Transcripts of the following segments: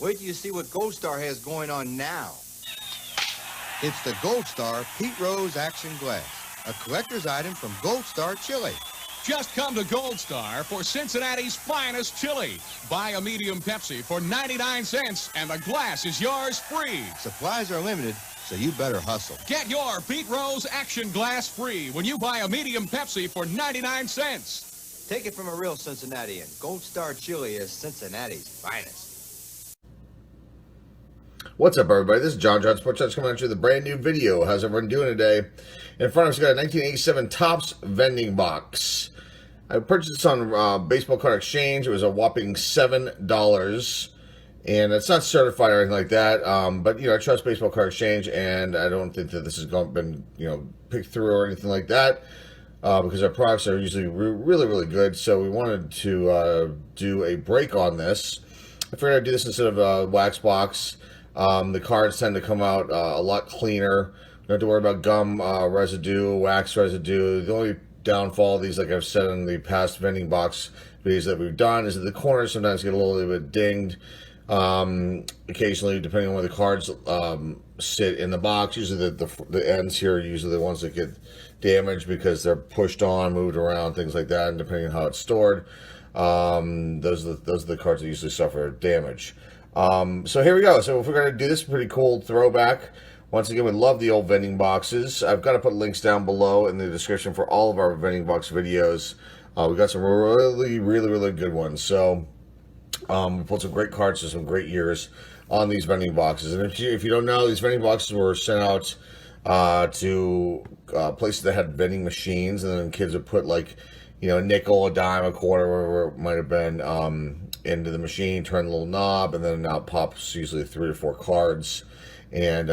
Wait till you see what Gold Star has going on now. It's the Gold Star Pete Rose Action Glass, a collector's item from Gold Star Chili. Just come to Gold Star for Cincinnati's finest chili. Buy a medium Pepsi for 99 cents and the glass is yours free. Supplies are limited, so you better hustle. Get your Pete Rose Action Glass free when you buy a medium Pepsi for 99 cents. Take it from a real Cincinnatian. Gold Star Chili is Cincinnati's finest. What's up, everybody? This is John Sports Judge coming at you with a brand new video. How's everyone doing today? In front of us, we got a 1987 Topps vending box. I purchased this on Baseball Card Exchange. It was a whopping $7, and it's not certified or anything like that. But I trust Baseball Card Exchange, and I don't think that this has been picked through or anything like that, because our products are usually really good. So we wanted to do a break on this. I figured I'd do this instead of a wax box. The cards tend to come out a lot cleaner. You don't have to worry about gum residue, wax residue. The only downfall of these, like I've said in the past vending box videos that we've done, is that the corners sometimes get a little bit dinged. Occasionally, depending on where the cards sit in the box. Usually the ends here are usually the ones that get damaged because they're pushed on, moved around, things like that, and depending on how it's stored. Those are the cards that usually suffer damage. So here we go. So if we're going to do this pretty cool throwback, once again, we love the old vending boxes. I've got to put links down below in the description for all of our vending box videos. We got some really good ones. So we pulled some great cards to some great years on these vending boxes. And if you don't know, these vending boxes were sent out to places that had vending machines, and then kids would put like a nickel, a dime, a quarter, whatever it might have been, into the machine, turn the little knob, and then out pops usually 3 or 4 cards. And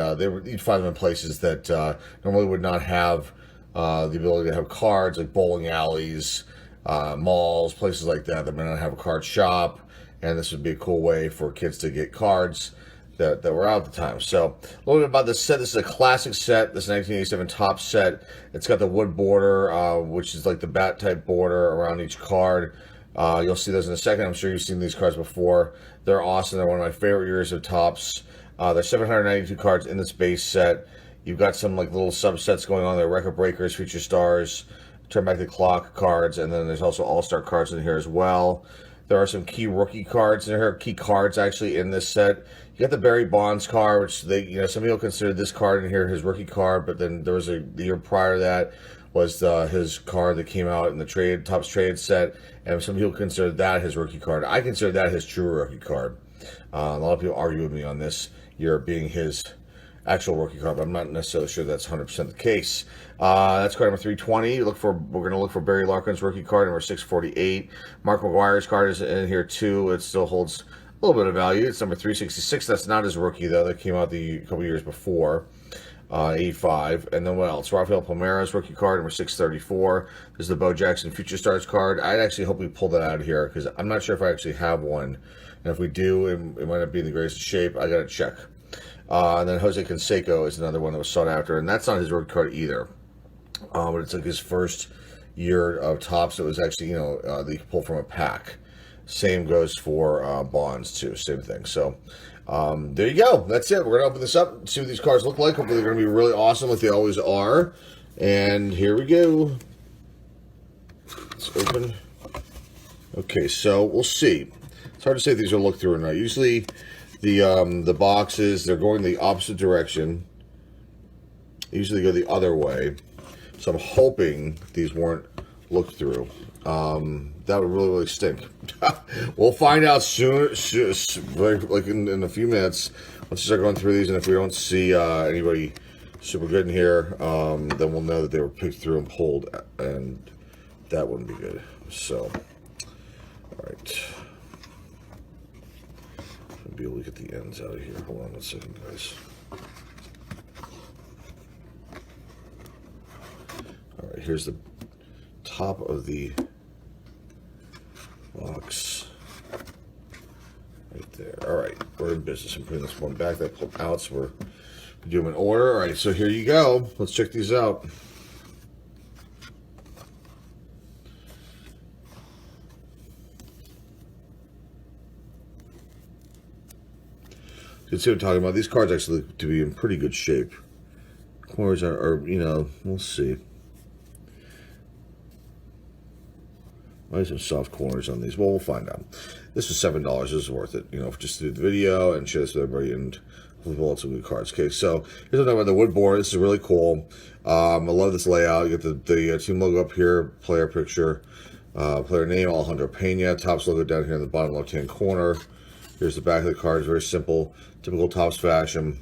you'd find them in places that normally would not have the ability to have cards, like bowling alleys, malls, places like that may not have a card shop. And this would be a cool way for kids to get cards that were out at the time. So a little bit about this set. This is a classic set. This 1987 Topps set. It's got the wood border, which is like the bat type border around each card. You'll see those in a second. I'm sure you've seen these cards before. They're awesome. They're one of my favorite years of Topps. There's 792 cards in this base set. You've got some like little subsets going on there: record breakers, future stars, turn back the clock cards, and then there's also all-star cards in here as well. There are some key rookie cards in here, key cards actually in this set. You got the Barry Bonds card, which some people consider this card in here his rookie card, but then there was the year prior to that was his card that came out in the Topps trade set, and some people consider that his rookie card. I consider that his true rookie card. A lot of people argue with me on this year being his actual rookie card, but I'm not necessarily sure that's 100% the case. That's card number 320. We're going to look for Barry Larkin's rookie card, number 648. Mark McGwire's card is in here too. It still holds a little bit of value. It's number 366. That's not his rookie though. That came out a couple years before. 85. And then what else? Rafael Palmeira's rookie card, number 634. This is the Bo Jackson Future Stars card. I'd actually hope we pull that out of here because I'm not sure if I actually have one. And if we do, it might not be in the greatest shape. I got to check. And then Jose Canseco is another one that was sought after, and that's not his rookie card either. But it's like his first year of Topps. It was actually, that you could pull from a pack. Same goes for Bonds too. Same thing. So there you go. That's it. We're gonna open this up, see what these cards look like. Hopefully they're gonna be really awesome, like they always are. And here we go. Let's open. Okay, so we'll see. It's hard to say if these will look through or not. Usually the boxes, they're going the opposite direction. They usually go the other way. So I'm hoping these weren't looked through. That would really stink. We'll find out soon, like in a few minutes, once we start going through these, and if we don't see anybody super good in here, then we'll know that they were picked through and pulled, and that wouldn't be good. So, all right. I'll be able to get the ends out of here. Hold on 1 second, guys. All right, here's the top of the box right there. All right, we're in business. I'm putting this one back. That pulled out, so we're doing an order. All right, so here you go. Let's check these out. You see what I'm talking about? These cards actually look to be in pretty good shape. Corners are you know, we'll see. Might have some soft corners on these. Well, we'll find out. This was $7. This is worth it, you know, just to do the video and share this with everybody and hopefully pull out some good cards. Okay, so here's what I'm talking about the wood board. This is really cool. I love this layout. You get the team logo up here, player picture, player name, Alejandro Pena. Topps logo down here in the bottom left-hand corner. Here's the back of the cards. Very simple, typical Topps fashion.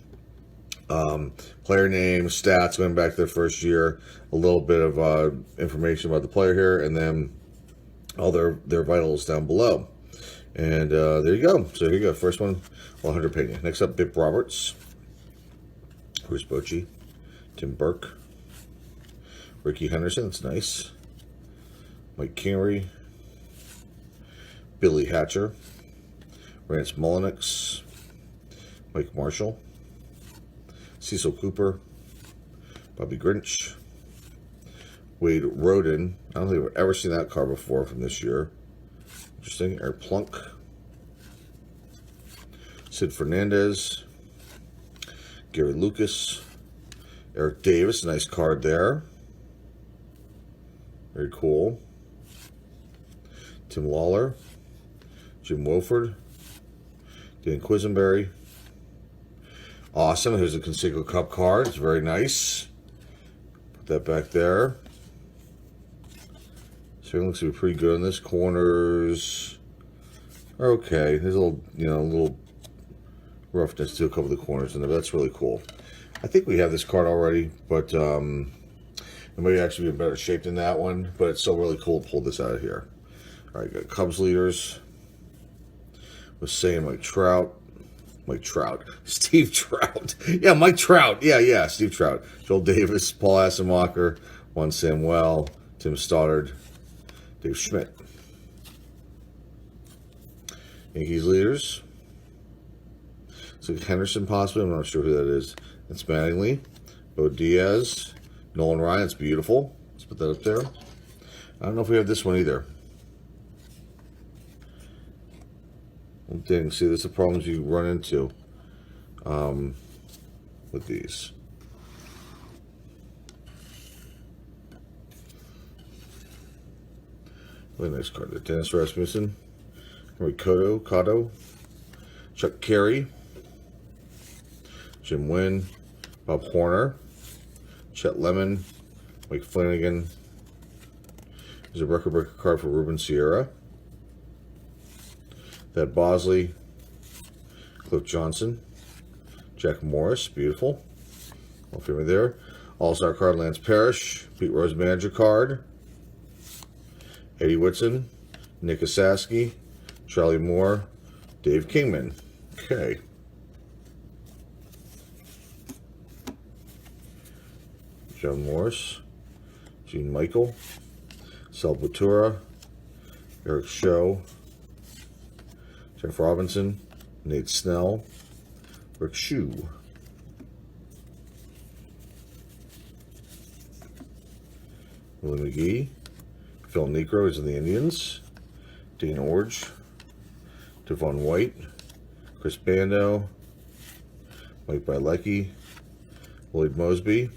Player name, stats going back to their first year, a little bit of information about the player here, and then all their vitals down below. And there you go. So here you go. First one, Alejandro Pena. Next up, Bip Roberts, Bruce Bochy, Tim Burke, Ricky Henderson. That's nice. Mike Kingery, Billy Hatcher, Rance Mullenix, Mike Marshall, Cecil Cooper, Bobby Grinch, Wade Roden. I don't think I've ever seen that card before from this year. Interesting. Eric Plunk, Sid Fernandez, Gary Lucas, Eric Davis. Nice card there. Very cool. Tim Lawler, Jim Wolford, Dan Quisenberry. Awesome. Here's a Canseco Cup card. It's very nice. Put that back there. So it looks to be pretty good on this. Corners are okay. There's a little, you know, a little roughness to a couple of the corners in there, but that's really cool. I think we have this card already, but it may actually be in better shape than that one, but it's still really cool to pull this out of here. All right, got Cubs leaders. Was saying Mike Trout, Steve Trout. Yeah, Mike Trout. Yeah, Steve Trout. Joel Davis, Paul Assenmacher, Juan Samuel, Tim Stoddard, Dave Schmidt. Yankees leaders. So Henderson possibly. I'm not sure who that is. That's Mattingly. Bo Diaz. Nolan Ryan. It's beautiful. Let's put that up there. I don't know if we have this one either. Well, dang, see, this is the problems you run into with these. Really nice card there. Dennis Rasmussen, Henry Cotto, Chuck Carey, Jim Wynn, Bob Horner, Chet Lemon, Mike Flanagan. There's a record breaker card for Ruben Sierra. That Bosley, Cliff Johnson, Jack Morris, beautiful. Well, family there. All-Star card, Lance Parrish, Pete Rose manager card, Eddie Whitson, Nick Asaski, Charlie Moore, Dave Kingman. Okay. John Morris, Gene Michael, Sal Batura, Eric Show, Jeff Robinson, Nate Snell, Rick Shue, Willie McGee, Phil Necro is in the Indians, Dean Orge, Devon White, Chris Bando, Mike Bilecki, Lloyd Mosby,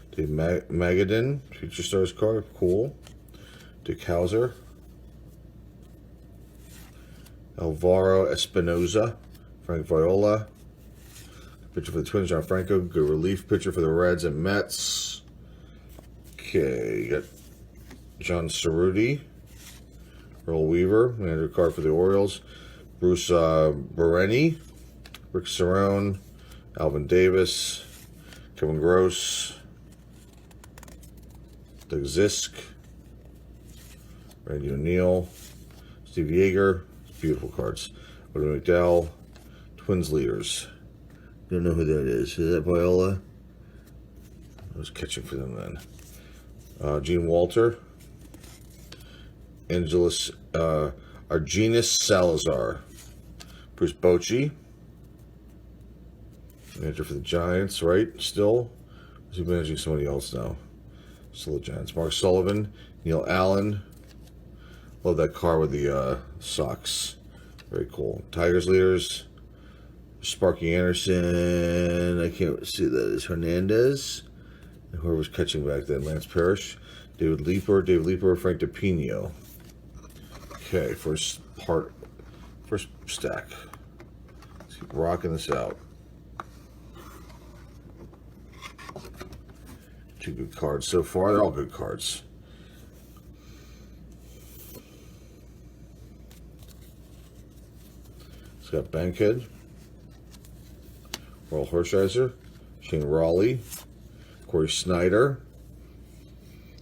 Dave Magadan, Future Stars card, cool, Dick Hauser, Alvaro Espinoza, Frank Viola, pitcher for the Twins, John Franco, good relief pitcher for the Reds and Mets. Okay, you got John Cerruti, Earl Weaver, manager card for the Orioles, Bruce Bereni, Rick Cerrone, Alvin Davis, Kevin Gross, Doug Zisk, Randy O'Neill, Steve Yeager. Beautiful cards. Woody McDowell, Twins leaders. Don't know who that is. Is that Viola? I was catching for them then. Gene Walter, Angelis Argenis Salazar, Bruce Bochy, manager for the Giants, right? Still? Is he managing somebody else now? Still the Giants. Mark Sullivan, Neil Allen. Love that car with the socks. Very cool. Tigers leaders. Sparky Anderson. I can't see that as Hernandez. Whoever's catching back then. Lance Parrish. David Leeper. Frank DePino. Okay, first stack. Let's keep rocking this out. Two good cards so far. They're all good cards. It's got Bankhead, Earl Hershiser, Shane Raleigh, Corey Snyder,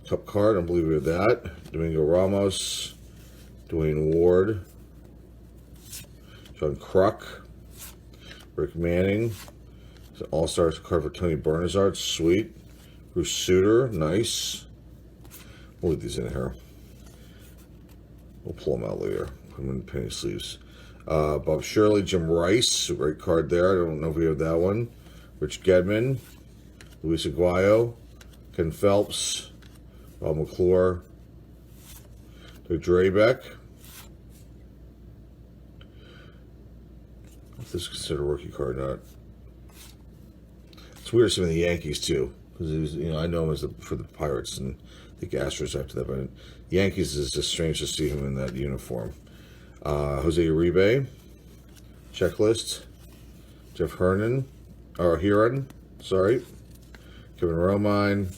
Cup card, I don't believe we have that. Domingo Ramos, Dwayne Ward, John Kruk, Rick Manning. It's an All-Stars card for Tony Bernazard, sweet. Bruce Sutter, nice. We'll leave these in here. We'll pull them out later. Put them in penny sleeves. Bob Shirley, Jim Rice, a great card there. I don't know if we have that one. Rich Gedman, Luis Aguayo, Ken Phelps, Bob McClure, Doug Drabeck. If this is considered a rookie card or not. It's weird seeing the Yankees too, because I know him as for the Pirates and the Astros after that, but Yankees is just strange to see him in that uniform. Jose Uribe, Checklist, Jeff Heron, Kevin Romine,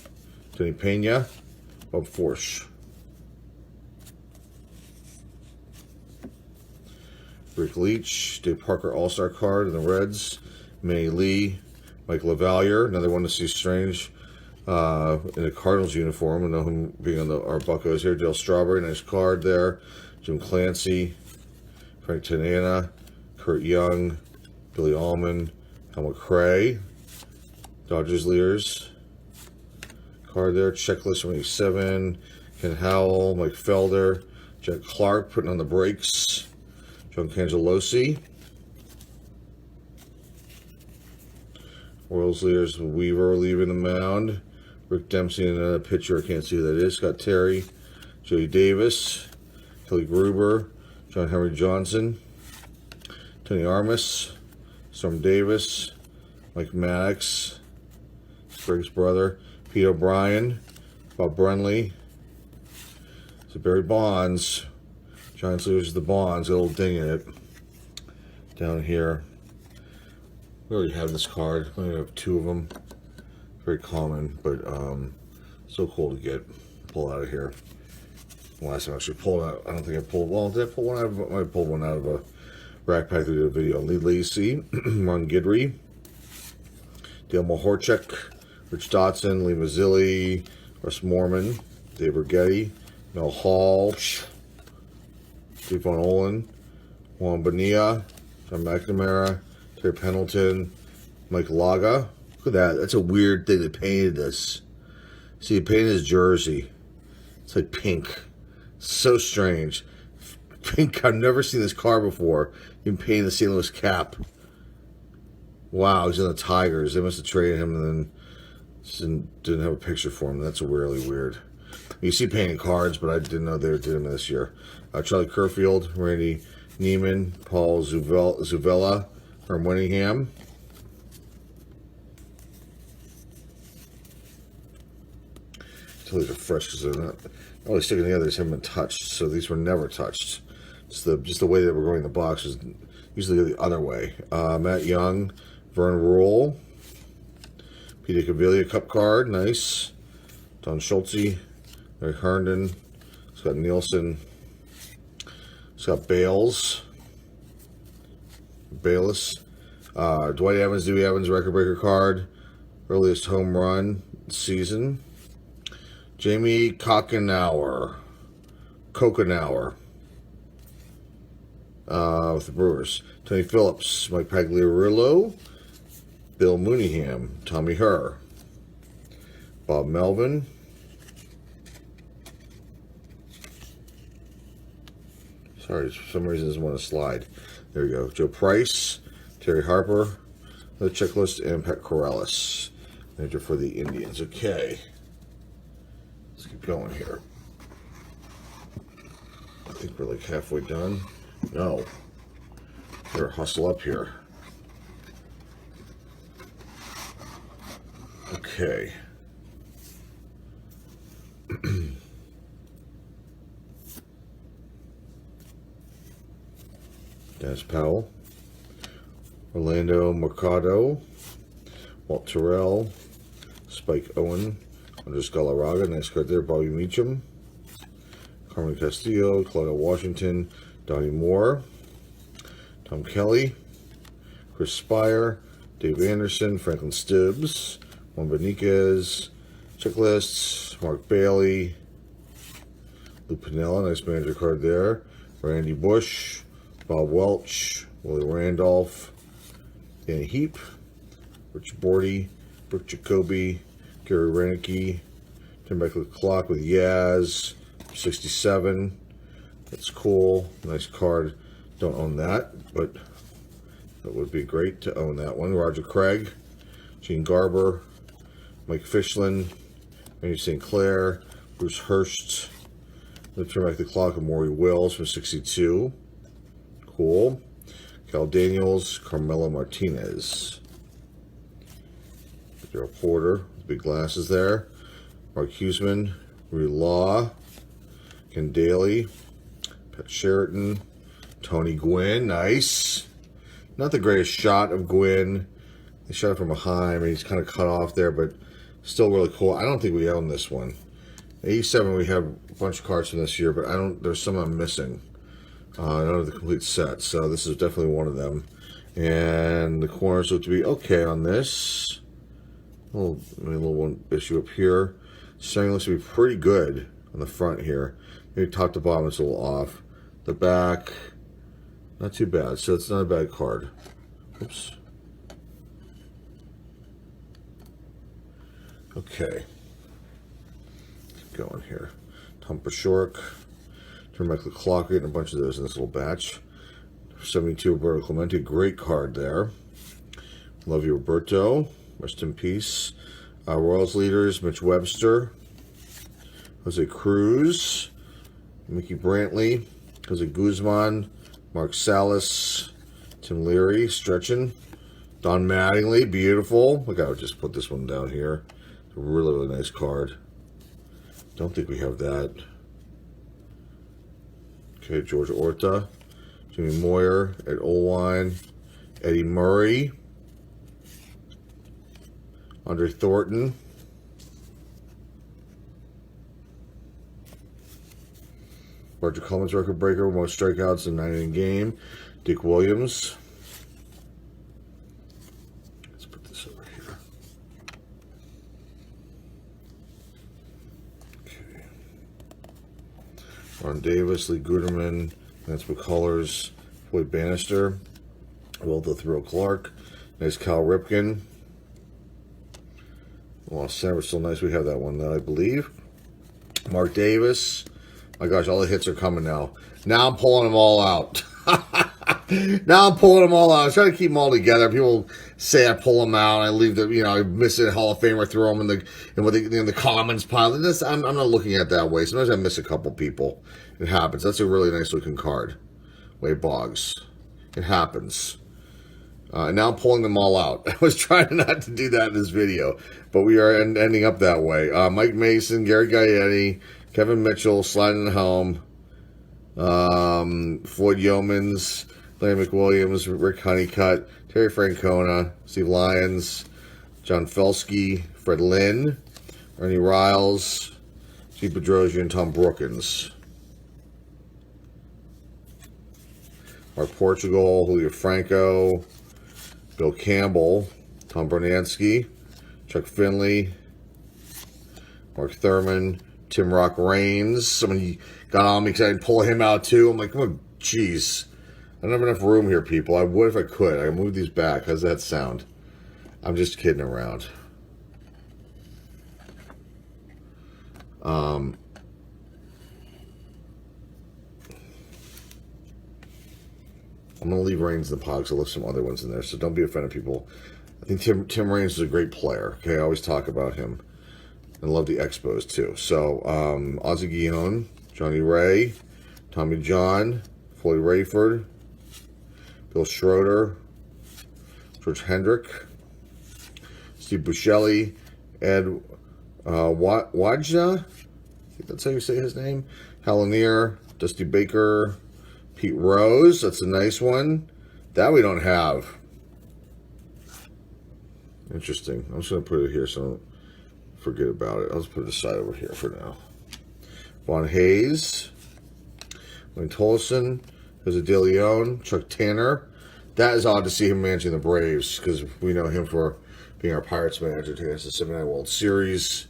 Tony Pena, Bob Forsch. Rick Leach, Dave Parker All-Star card in the Reds, Manny Lee, Mike LaValliere, another one to see strange in a Cardinals uniform. I know him being on our Buccos here. Dale Strawberry, nice card there. Jim Clancy, Frank Tanana, Kurt Young, Billy Allman, Helmut Cray, Dodgers leaders. Card there, Checklist from 87, Ken Howell, Mike Felder, Jack Clark putting on the brakes, John Cangelosi. Royals leaders, Weaver leaving the mound, Rick Dempsey and another pitcher, I can't see who that is, Scott Terry, Jody Davis, Kelly Gruber, John Henry Johnson, Tony Armas, Storm Davis, Mike Maddox, Greg's brother, Pete O'Brien, Bob Brenly, so Barry Bonds, Giants loses the Bonds, a little ding in it. Down here, we already have this card. We only have two of them. Very common, but so cool to get. Pull out of here. Last time I actually pulled out, I don't think I pulled. Well, did I pull one out? I might pull one out of a rack pack to do a video. Lee Lacey, Ron Guidry, Dale Mahorchuk, Rich Dotson, Lee Mazzilli, Russ Morman, Dave Rigetti, Mel Hall, Steve Von Olin, Juan Bonilla, John McNamara, Terry Pendleton, Mike Laga. Look at that. That's a weird thing they painted this. See, he painted his jersey. It's like pink. So strange. Pink. I've never seen this car before. He painted the St. Louis cap. Wow, he's in the Tigers. They must have traded him and then didn't have a picture for him. That's really weird. You see painting cards, but I didn't know they did him this year. Charlie Kerfield, Randy Neiman, Paul Zuvella, Herm Winningham. Until these are fresh because they're not really sticking together. These haven't been touched, so these were never touched. Just the way that we're going in the box is usually the other way. Matt Young, Vern Rule, Peter Cavilla Cup card, nice. Don Schultze, Larry Herndon, Scott Nielsen, Scott Bayless, Dwight Evans, Dewey Evans, record breaker card, earliest home run season. Jamie Kokenauer with the Brewers. Tony Phillips, Mike Pagliarulo, Bill Mooneyham, Tommy Herr, Bob Melvin, sorry, for some reason it doesn't want to slide. There we go. Joe Price, Terry Harper, the Checklist, and Pat Corrales. Manager for the Indians. Okay. Let's keep going here. I think we're like halfway done. No. Better hustle up here. Okay. Dennis Powell, Orlando Mercado, Walt Terrell, Spike Owen, Andres Galarraga, nice card there, Bobby Meacham, Carmen Castillo, Claudia Washington, Donnie Moore, Tom Kelly, Chris Spire, Dave Anderson, Franklin Stibbs, Juan Beniquez, Checklists, Mark Bailey, Lou Pinella, nice manager card there, Randy Bush, Bob Welch, Willie Randolph, Danny Heap, Rich Bordy, Brooke Jacoby, Gary Renicky, turn back the clock with Yaz, 67. That's cool. Nice card. Don't own that, but that would be great to own that one. Roger Craig, Gene Garber, Mike Fishlin, Randy St. Clair, Bruce Hurst. Let's turn back the clock with Maury Wills from 62. Cool. Cal Daniels, Carmelo Martinez. Daryl Porter, big glasses there. Mark Huseman, Rue Law, Ken Daly, Pat Sheraton, Tony Gwynn, nice. Not the greatest shot of Gwynn. They shot it from behind. I mean, he's kind of cut off there, but still really cool. I don't think we own this one. 87, we have a bunch of cards from this year, but there's some I'm missing. I don't have the complete set, so this is definitely one of them. And the corners look to be okay on this. A little one issue up here. String looks to be pretty good on the front here. Maybe top to bottom it's a little off. The back, not too bad. So it's not a bad card. Oops. Okay. Keep going here. Tom Pashork. Turn back the clock, getting a bunch of those in this little batch. 72, Roberto Clemente, great card there. Love you, Roberto. Rest in peace. Royals leaders, Mitch Webster, Jose Cruz, Mickey Brantley, Jose Guzman, Mark Salas, Tim Leary, stretching. Don Mattingly, beautiful. Look, I would just put this one down here. It's a really, really nice card. Don't think we have that. Okay, George Orta, Jimmy Moyer, Ed Olwine, Eddie Murray, Andre Thornton, Roger Clemens, record breaker, most strikeouts in 9 inning game, Dick Williams. Let's put this over here. Okay. Ron Davis, Lee Guterman, Lance McCullers, Floyd Bannister, Will Thrill Clark, nice Cal Ripken. Well, Center still nice. We have that one, I believe. Mark Davis. My gosh, all the hits are coming now. Now I'm pulling them all out. Now I'm pulling them all out. I was trying to keep them all together. People say I pull them out. I leave the, I miss a Hall of Famer, throw them in the commons pile. I'm not looking at it that way. Sometimes I miss a couple people. It happens. That's a really nice looking card. Wade Boggs. It happens. And now I'm pulling them all out. I was trying not to do that in this video, but we are ending up that way. Mike Mason, Gary Gaetti, Kevin Mitchell, sliding home. Floyd Yeomans, Larry McWilliams, Rick Honeycutt, Terry Francona, Steve Lyons, John Felsky, Fred Lynn, Ernie Riles, Steve Bedrosian, and Tom Brookins. Mark Portugal, Julio Franco, Bill Campbell, Tom Bernansky, Chuck Finley, Mark Thurman, Tim Rock Raines. Somebody got on me excited to pull him out too. I'm like, oh, jeez. I don't have enough room here, people. I would if I could. I can move these back. How's that sound? I'm just kidding around. I'm going to leave Raines in the pod because I'll lift some other ones in there, so don't be offended, people. I think Tim Raines is a great player. Okay, I always talk about him. And love the Expos, too. So, Ozzie Guillon, Johnny Ray, Tommy John, Floyd Rayford, Bill Schroeder, George Hendrick, Steve Buscemi, Ed Wajna, I think that's how you say his name. Halanier, Dusty Baker, Pete Rose, that's a nice one. That we don't have. Interesting. I'm just going to put it here so I don't forget about it. I'll just put it aside over here for now. Von Hayes, Wayne Tolson, Jose De Leon, Chuck Tanner. That is odd to see him managing the Braves because we know him for being our Pirates manager to us the 79 World Series.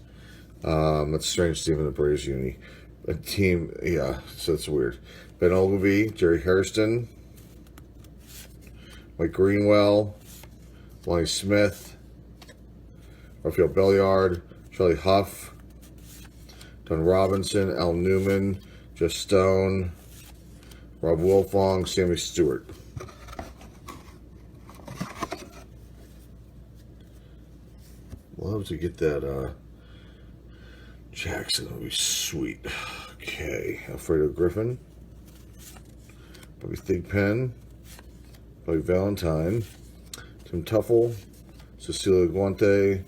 That's strange to see him in the Braves uni. A team, yeah, so it's weird. Ben Ogilvy, Jerry Hairston, Mike Greenwell, Lonnie Smith, Rafael Belliard, Charlie Huff, Don Robinson, Al Newman, Jeff Stone, Rob Wilfong, Sammy Stewart. Love to get that Jackson. That'll be sweet. Okay, Alfredo Griffin, Bobby Thigpen, Bobby Valentine, Tim Tuffle, Cecilia Guante,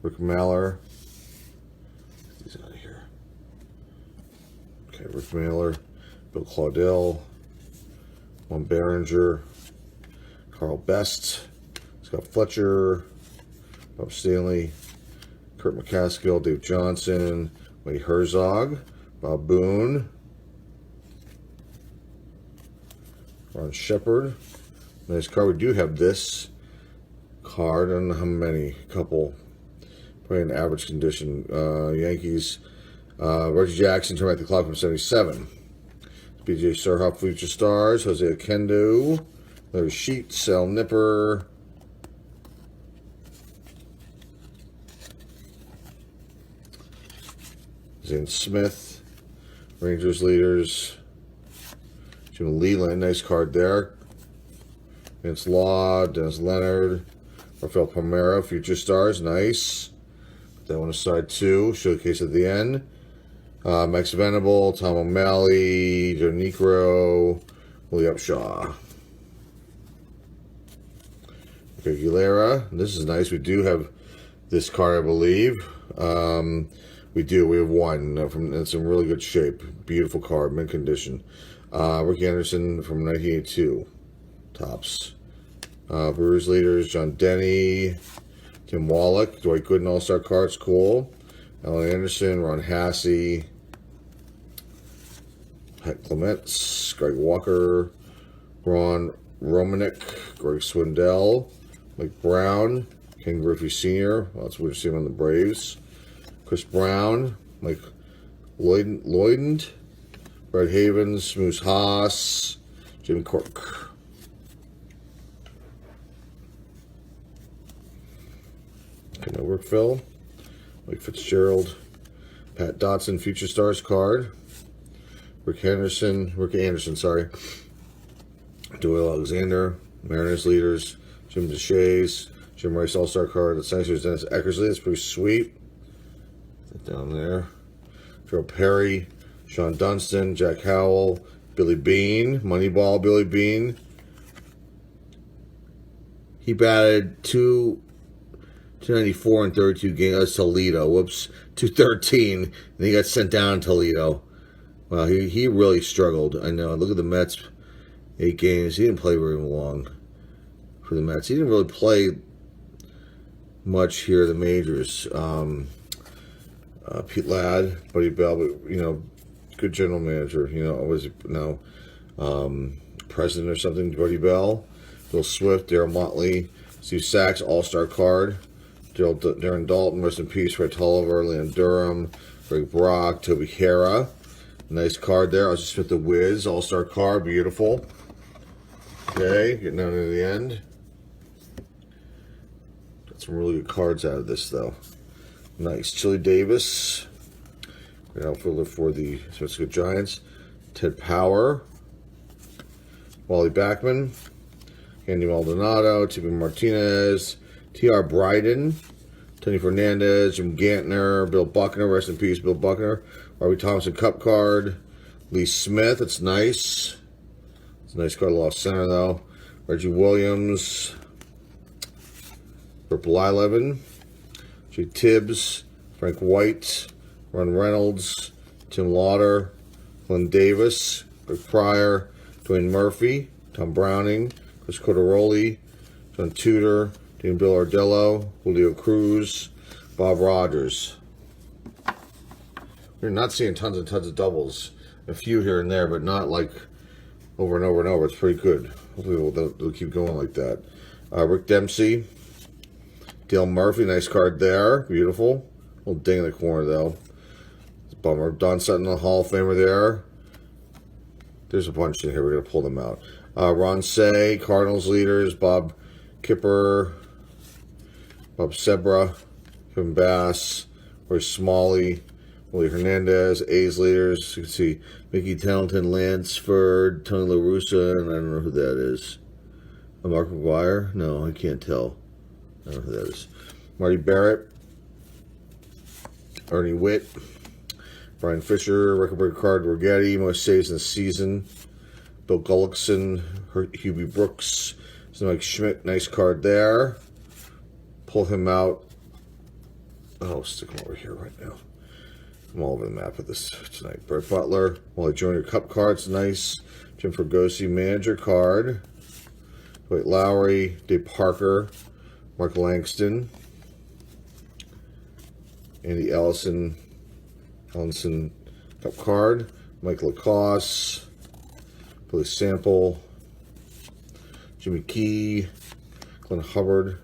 Rick Maller. Get these out of here. Okay, Rick Maller, Bill Claudel, Juan Behringer, Carl Best, Scott Fletcher, Bob Stanley, Kurt McCaskill, Dave Johnson, Wade Herzog, Bob Boone, Ron Shepard. Nice card. We do have this card. I don't know how many. A couple. Probably in average condition. Yankees. Reggie Jackson turned back the clock from 77. BJ Surhoff, Future Stars. Jose Akendo. Larry Sheets. Sal Nipper. Zane Smith. Rangers leaders. Jim Leland. Nice card there. Vince Law. Dennis Leonard. Rafael Palmeiro. Future Stars. Nice. Put that one aside too. Showcase at the end. Max Venable. Tom O'Malley. Joe Necro. Willie Upshaw. Okay, Aguilera. This is nice. We do have this card, I believe. We do. We have one it's in really good shape. Beautiful card, mint condition. Rick Anderson from 1982. Tops. Brewers leaders, John Denny, Tim Wallach, Dwight Gooden All-Star cards, cool. Alan Anderson, Ron Hassey, Pat Clements, Greg Walker, Ron Romanek, Greg Swindell, Mike Brown, Ken Griffey Sr. Well, that's what we see him on the Braves. Chris Brown, Mike Lloydend, Brad Havens, Moose Haas, Jim Cork. Okay, no work fill. Mike Fitzgerald, Pat Dotson, Future Stars card. Rick Anderson, Doyle Alexander, Mariners leaders, Jim DeShays, Jim Rice All-Star card. That's nice. There's Dennis Eckersley. That's pretty sweet. Put that down there. Joe Perry, Sean Dunston, Jack Howell, Billy Bean, Moneyball Billy Bean. He batted 294 in 32 games. That's Toledo. Whoops. 213. And he got sent down to Toledo. Wow, he really struggled. I know. Look at the Mets. 8 games. He didn't play very long for the Mets. He didn't really play much here at the majors. Pete Ladd, Buddy Bell, but, good general manager. Was now president or something. Buddy Bell, Bill Swift, Darryl Motley, Steve Sachs, All-Star card. Darren Dalton, rest in peace. Fred Tolliver, Leon Durham, Greg Brock, Toby Hara. Nice card there. Ozzie Smith the Wiz, All-Star card, beautiful. Okay, getting down to the end. Got some really good cards out of this, though. Nice. Chili Davis, great outfielder for the San Francisco Giants. Ted Power, Wally Backman, Andy Maldonado, Tippy Martinez, T.R. Bryden, Tony Fernandez, Jim Gantner, Bill Buckner, rest in peace, Bill Buckner. Robbie Thompson Cup card. Lee Smith, that's nice. It's a nice card, lost center though. Reggie Williams. Purple Levin. Jay Tibbs, Frank White, Ron Reynolds, Tim Lauder, Glenn Davis, Greg Pryor, Dwayne Murphy, Tom Browning, Chris Cotaroli, John Tudor, Dean Bill Ardello, Julio Cruz, Bob Rogers. We're not seeing tons and tons of doubles. A few here and there, but not like over and over and over. It's pretty good. Hopefully they'll keep going like that. Rick Dempsey, Dale Murphy, nice card there. Beautiful. Little ding in the corner, though. It's a bummer. Don Sutton, the Hall of Famer there. There's a bunch in here. We're going to pull them out. Ron Say, Cardinals leaders. Bob Kipper, Bob Sebra, Kevin Bass, Roy Smalley, Willie Hernandez, A's leaders. You can see Mickey Templeton, Lansford, Tony La Russa, and I don't know who that is. Mark McGuire? No, I can't tell. I don't know who that is. Marty Barrett, Ernie Witt, Brian Fisher, Record Card Rigetti, most saves in the season. Bill Gullickson, Hubie Brooks, Mike Schmidt, nice card there. Pull him out. Oh, stick him over here right now. I'm all over the map of this tonight. Brett Butler, Wally Jr. Cup cards, nice. Jim Fergosi, manager card. Dwight Lowry, Dave Parker, Mark Langston, Andy Ellison Cup card. Mike Lacoste, Billy Sample, Jimmy Key, Glenn Hubbard.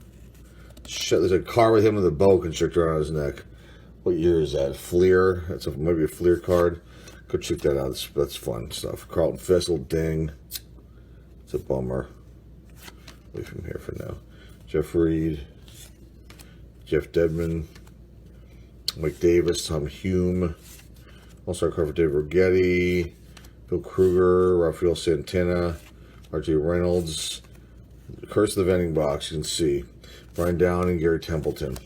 There's a car with him with a boa constrictor on his neck. What year is that? Fleer. That's maybe a Fleer card. Go check that out. That's fun stuff. Carlton Fissel, ding. It's a bummer. Away from here for now. Jeff Reed, Jeff Dedman, Mike Davis, Tom Hume, All-Star card for Dave Rigetti, Bill Kruger, Rafael Santana, R.J. Reynolds. Curse of the Vending Box, you can see. Brian Downing, Gary Templeton.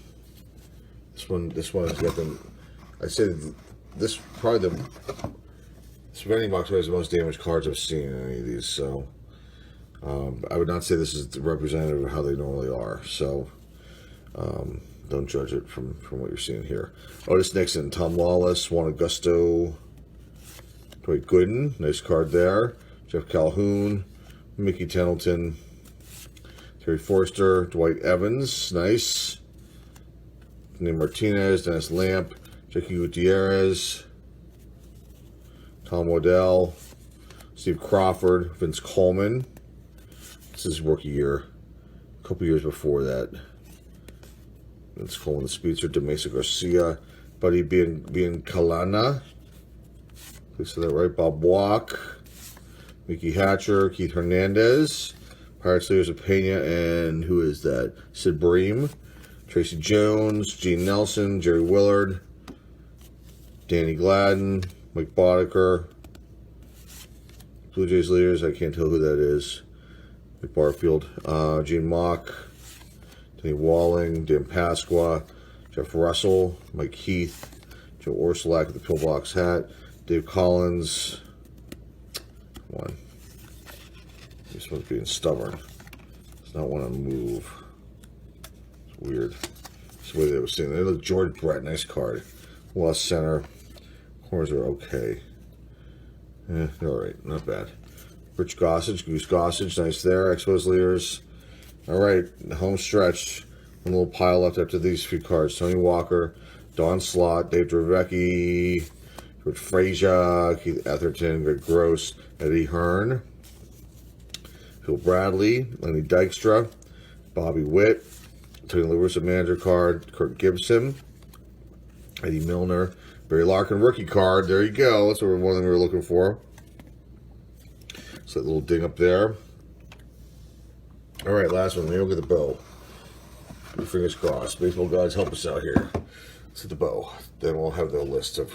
This one has got them. I say this Vending Box has the most damaged cards I've seen in any of these, so I would not say this is representative of how they normally are. So don't judge it from what you're seeing here. Otis Nixon, Tom Lawless, Juan Augusto, Dwight Gooden, nice card there. Jeff Calhoun, Mickey Templeton, Terry Forster, Dwight Evans, nice. Nate Martinez, Dennis Lamp, Jackie Gutierrez, Tom Waddell, Steve Crawford, Vince Coleman. This is rookie year. A couple years before that. Vince Coleman, the Speedster, DeMesa Garcia, Buddy Biancalana. Please say that right. Bob Walk, Mickey Hatcher, Keith Hernandez, Pirates leaders of Pena, and who is that? Sid Bream, Tracy Jones, Gene Nelson, Jerry Willard, Danny Gladden, Mike Boddicker, Blue Jays leaders, I can't tell who that is. Mike Barfield, Gene Mock, Denny Walling, Dan Pasqua, Jeff Russell, Mike Heath, Joe Orsulak with the pillbox hat, Dave Collins. Come on. This one's being stubborn. It's not want to move. It's weird. That's the way they were saying. They look George Brett, nice card. Lost center. Corners are okay. They're alright, not bad. Rich Gossage, Goose Gossage, nice there. Expos leaders. Alright, home stretch. One little pile left after these few cards. Tony Walker, Don Slott, Dave Dravecki, George Frazier, Keith Atherton, Greg Gross, Eddie Hearn, Phil Bradley, Lenny Dykstra, Bobby Witt, Tony La Russa manager card, Kurt Gibson, Eddie Milner, Barry Larkin rookie card. There you go. That's one thing we were looking for. So that little ding up there. All right, last one. Maybe we'll get the bow. Keep your fingers crossed. Baseball gods, help us out here. Let's hit the bow. Then we'll have the list of,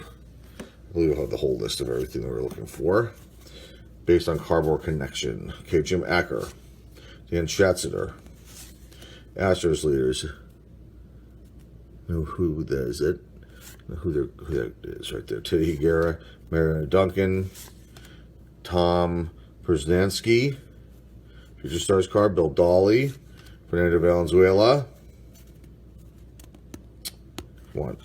I believe we'll have the whole list of everything that we're looking for. Based on cardboard connection. Okay, Jim Acker, Dan Schatzeder, Astros leaders. Know who that is? It. Who that is right there. Teddy Higuera, Mariana Duncan, Tom Persnansky, Future Stars card, Bill Dawley, Fernando Valenzuela, One.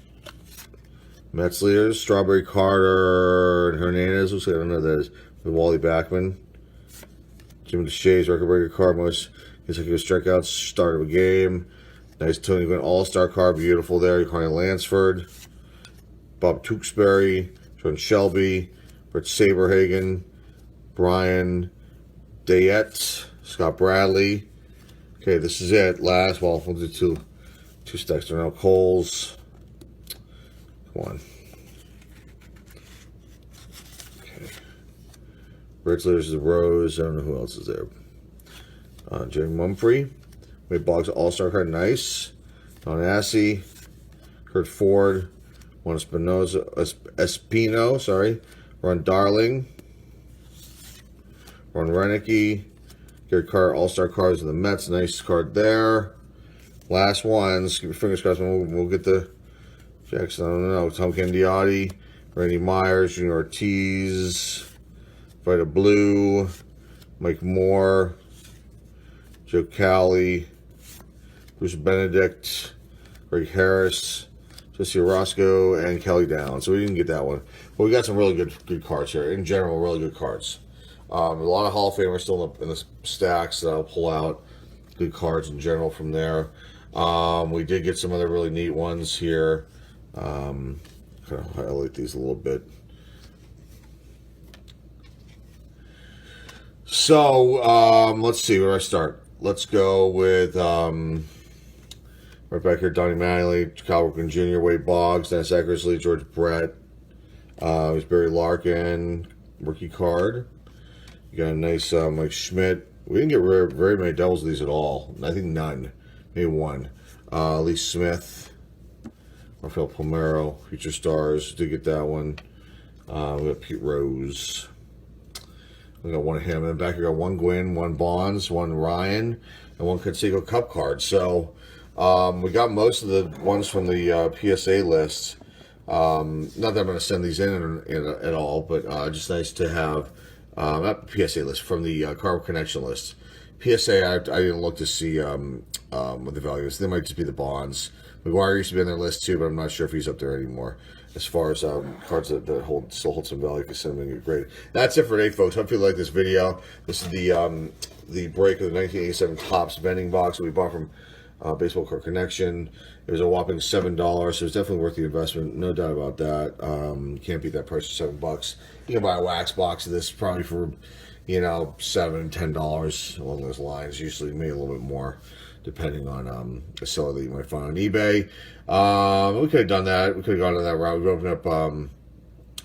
Mets leaders, Strawberry Carter and Hernandez. Looks like I don't know who that is. With Wally Backman. Jim DeShays, record breaker card. Most consecutive strikeouts, start of a game. Nice Tony Gwynn All-Star card. Beautiful there. Connie Lansford. Bob Tewksbury. Jordan Shelby. Rich Saberhagen. Brian Dayette. Scott Bradley. Okay, this is it. Last, well, we'll do two stacks. Darnell Coles. One. Okay. Ritzler's the Rose. I don't know who else is there. Jerry Mumphrey. Wade Boggs All-Star card. Nice. Don Assey. Kurt Ford. Juan Espino. Sorry. Ron Darling. Ron Renicky. Gary Carter All-Star cards of the Mets. Nice card there. Last ones. Keep your fingers crossed. We'll get the Jackson. I don't know. Tom Candiotti. Randy Myers. Junior Ortiz. Vita Blue. Mike Moore. Joe Cowley. Bruce Benedict. Greg Harris. Jesse Orozco. And Kelly Downs. So we didn't get that one. But we got some really good cards here. In general, really good cards. A lot of Hall of Famers still in the stacks that I'll pull out. Good cards in general from there. We did get some other really neat ones here. Kind of highlight these a little bit. So, let's see, where do I start? Let's go with, right back here, Donnie Mattingly, Cal Ripken Jr., Wade Boggs, Dennis Eckersley, George Brett, there's Barry Larkin, rookie card. You got a nice Mike Schmidt. We didn't get very many doubles of these at all. I think none. Maybe one. Lee Smith. Rafael Palmeiro. Future Stars. Did get that one. We got Pete Rose. We got one of him. And then back here, we got one Gwynn, one Bonds, one Ryan, and one Canseco Cup card. So we got most of the ones from the PSA list. Not that I'm going to send these in at all, but just nice to have. Not PSA list, from the Card Connection list. PSA, I didn't look to see what the value is. They might just be the Bonds. McGuire used to be on their list too, but I'm not sure if he's up there anymore. As far as cards that still hold some value, because some of them are great. That's it for today, folks. Hope you like this video. This is the break of the 1987 Topps vending box that we bought from Baseball Card Connection. It was a whopping $7, so it's definitely worth the investment. No doubt about that. You can't beat that price of $7. You can buy a wax box of this probably for, $7, $10 along those lines. Usually, maybe a little bit more, depending on a seller that you might find on eBay. We could have done that. We could have gone on that route. We've opened up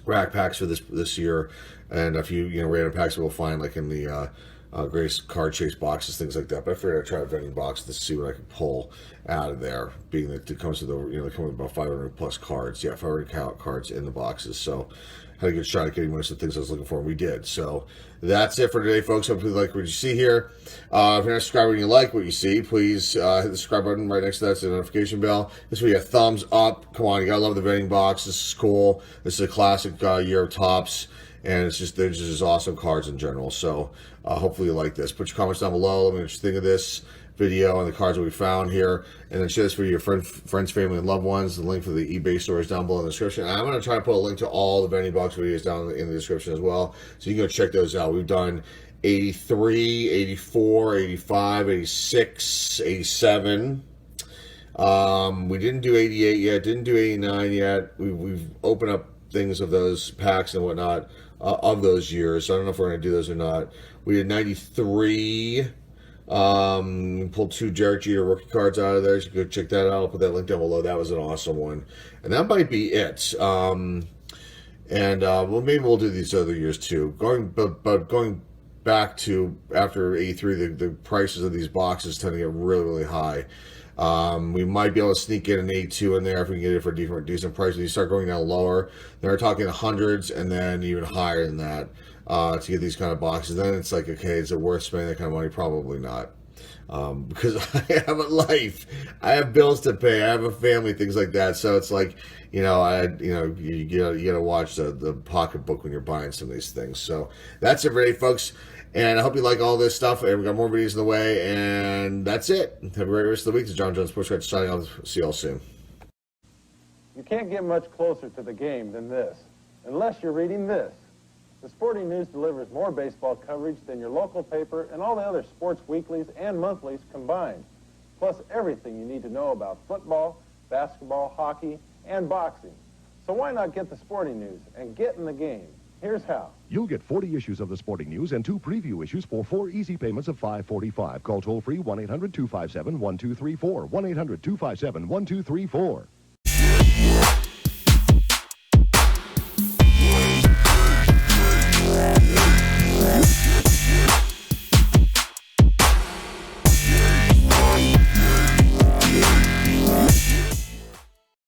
rack packs for this year, and a few random packs we'll find like in the greatest card chase boxes, things like that. But I figured I'd try a vending box to see what I could pull out of there, being that it comes to they come with about 500 plus cards. Yeah, 500 cards in the boxes. So had a good shot at getting most of the things I was looking for, and we did. So that's it for today, folks. Hopefully you like what you see here. If you're not subscribed and you like what you see, please hit the subscribe button right next to that. It's the notification bell. This will be a thumbs up. Come on, you gotta love the vending box. This is cool. This is a classic year of Topps. And they're just awesome cards in general. So hopefully you like this. Put your comments down below. Let me know what you think of this video and the cards that we found here. And then share this with your friends, family, and loved ones. The link for the eBay store is down below in the description. And I'm going to try to put a link to all the vending box videos down in the description as well. So you can go check those out. We've done 83, 84, 85, 86, 87. We didn't do 88 yet. Didn't do 89 yet. We've opened up things of those packs and whatnot of those years. So I don't know if we're going to do those or not. We did 93. Pulled 2 Jarrett Jeter rookie cards out of there. So you can go check that out. I'll put that link down below. That was an awesome one. And that might be it. Well, maybe we'll do these other years too. Going back to after 83, the prices of these boxes tend to get really, really high. We might be able to sneak in an 82 in there if we can get it for a decent price. When you start going down lower, they're talking hundreds and then even higher than that to get these kind of boxes. Then it's like, okay, is it worth spending that kind of money? Probably not. Because I have a life, I have bills to pay, I have a family, things like that. So it's like, you gotta watch the pocketbook when you're buying some of these things. So that's it for today, folks. And I hope you like all this stuff. And we got more videos in the way. And that's it. Have a great rest of the week. This is John Jones Sports Card signing off. See y'all soon. You can't get much closer to the game than this, unless you're reading this. The Sporting News delivers more baseball coverage than your local paper and all the other sports weeklies and monthlies combined, plus everything you need to know about football, basketball, hockey, and boxing. So why not get the Sporting News and get in the game? Here's how. You'll get 40 issues of the Sporting News and 2 preview issues for 4 easy payments of $5.45. Call toll-free 1-800-257-1234. 1-800-257-1234.